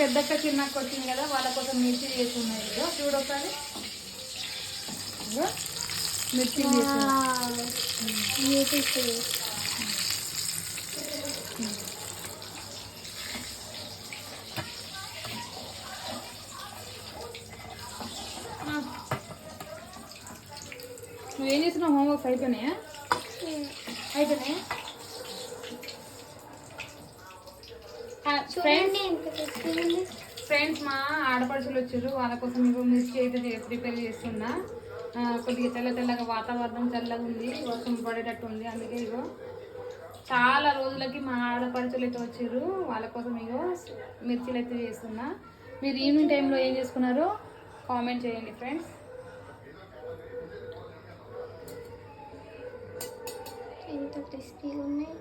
పెద్దక్క చిన్నక్క వచ్చింది కదా, వాళ్ళ కోసం మిర్చి చేసి ఉన్నాయి. ఇదో చూడు ఒకసారి, మిర్చి నువ్వేం చేస్తున్నావు? హోంవర్క్స్ అయిపోయినాయా? అయిపోయినాయా? ఫ్రెండ్స్ మా ఆడపడుచులు వచ్చారు, వాళ్ళ కోసం మీకు మిర్చి అయితే ప్రిపేర్ చేస్తున్నా. కొద్దిగా తెల్లగా వాతావరణం చల్లగా ఉంది, వర్షం పడేటట్టు ఉంది. అందుకే ఇగో చాలా రోజులకి మా ఆడపడుచులు అయితే వచ్చారు, వాళ్ళ కోసం ఇగో మిర్చిలు అయితే చేస్తున్నా. మీరు ఈవినింగ్ టైంలో ఏం చేసుకున్నారో కామెంట్ చేయండి ఫ్రెండ్స్. ఎంత క్రిస్పీగా ఉన్నాయి.